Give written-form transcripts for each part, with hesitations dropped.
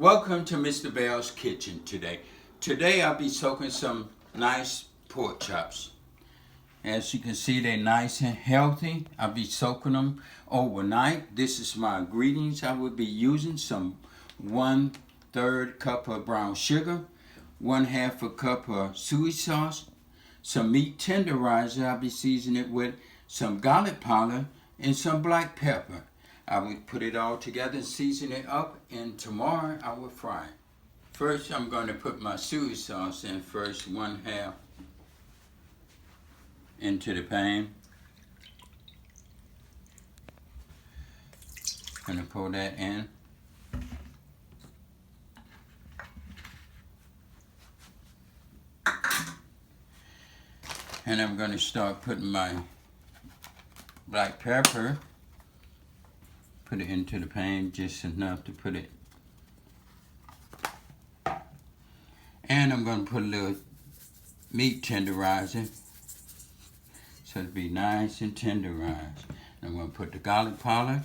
Welcome to Mr. Belle's kitchen today. Today I'll be soaking some nice pork chops. As you can see, they're nice and healthy. I'll be soaking them overnight. This is my ingredients. I will be using some 1/3 cup of brown sugar, 1/2 a cup of soy sauce, some meat tenderizer. I'll be seasoning it with some garlic powder and some black pepper. I will put it all together and season it up, and tomorrow I will fry it. First, I'm going to put my soy sauce in first, 1/2 into the pan. Gonna pour that in. And I'm gonna start putting my black pepper. Put it into the pan just enough to put it. And I'm going to put a little meat tenderizer so it'll be nice and tenderized. I'm going to put the garlic powder.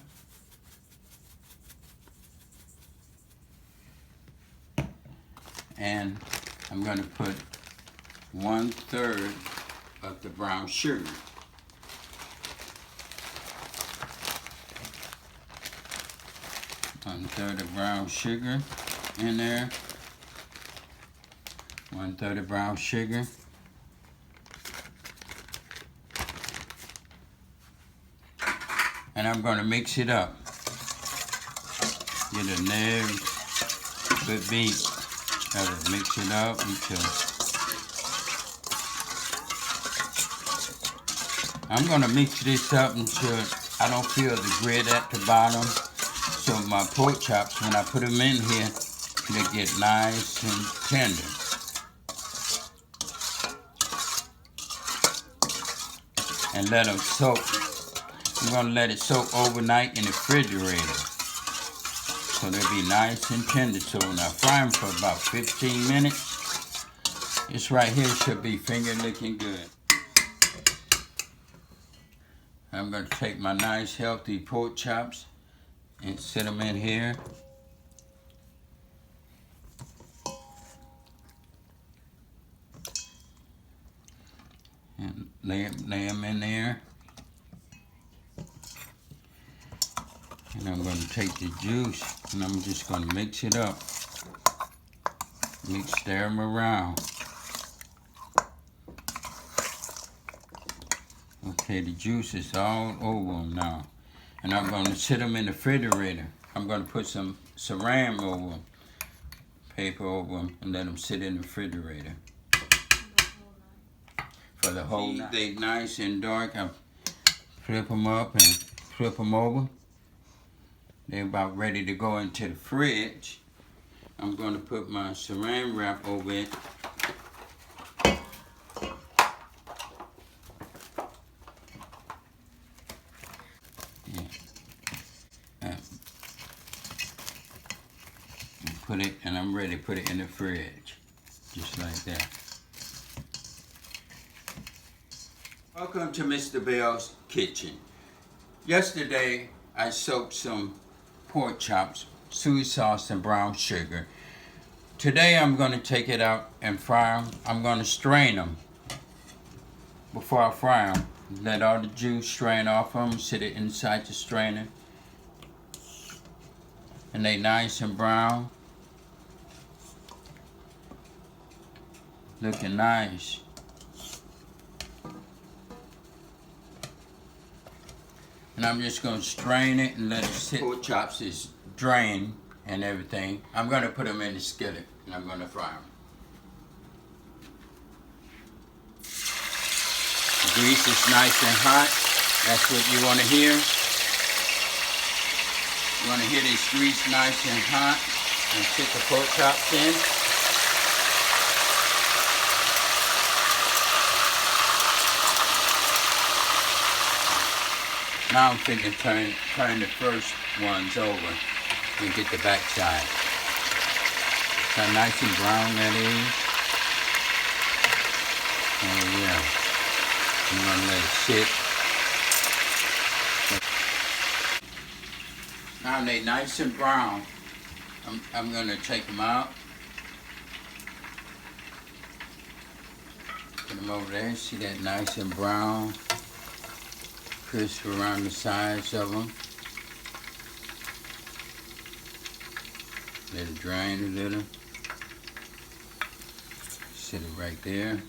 And I'm going to put 1/3 of the brown sugar. One-third of brown sugar in there. 1/3 of brown sugar. And I'm going to mix it up. Get a nice good beat. Gotta mix it up until I'm going to mix this up until I don't feel the grit at the bottom. So my pork chops, when I put them in here, they get nice and tender. And let them soak. I'm going to let it soak overnight in the refrigerator. So they'll be nice and tender. So when I fry them for about 15 minutes, this right here should be finger licking good. I'm going to take my nice healthy pork chops and set them in here. And lay them in there. And I'm going to take the juice and I'm just going to mix it up. Stir them around. Okay, the juice is all over them now. And I'm going to sit them in the refrigerator. I'm going to put some saran over them, paper over them, and let them sit in the refrigerator for the whole night. They nice and dark. I flip them up and flip them over. They're about ready to go into the fridge. I'm going to put my saran wrap over it. Put it, and I'm ready to put it in the fridge, just like that. Welcome to Mr. Belle's kitchen. Yesterday, I soaked some pork chops, soy sauce, and brown sugar. Today, I'm going to take it out and fry them. I'm going to strain them before I fry them. Let all the juice strain off them, sit it inside the strainer. And they nice and brown. Looking nice. And I'm just going to strain it and let it sit. Pork chops is drained and everything. I'm going to put them in the skillet and I'm going to fry them. The grease is nice and hot. That's what you want to hear. You want to hear this grease nice and hot. And sit the pork chops in. Now I'm thinking turn the first ones over and get the back side. See how nice and brown that is? Oh yeah. I'm gonna let it sit. Now they're nice and brown. I'm gonna take them out. Put them over there. See that nice and brown, crisp around the sides of them. Let it drain a little. Sit it right there.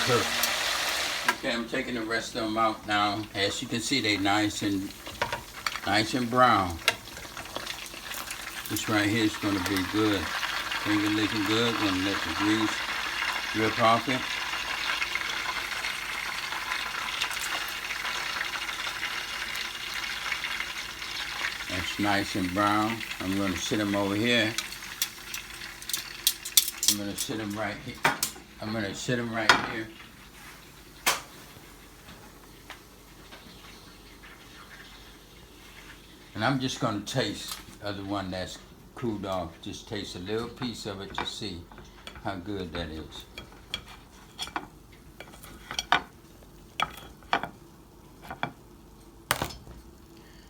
Cook. Okay, I'm taking the rest of them out now. As you can see, they nice and brown. This right here is going to be good. Finger licking good. Gonna let the grease drip off it. That's nice and brown. I'm going to sit them over here. I'm going to sit them right here. I'm going to sit them right here. And I'm just going to taste the other one that's cooled off. Just taste a little piece of it to see how good that is.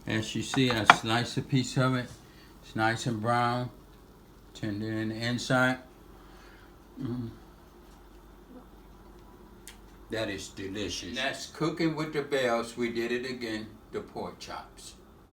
As you see, I slice a piece of it. It's nice and brown, tender in the inside. That is delicious. That's cooking with the Bells. We did it again, the pork chops.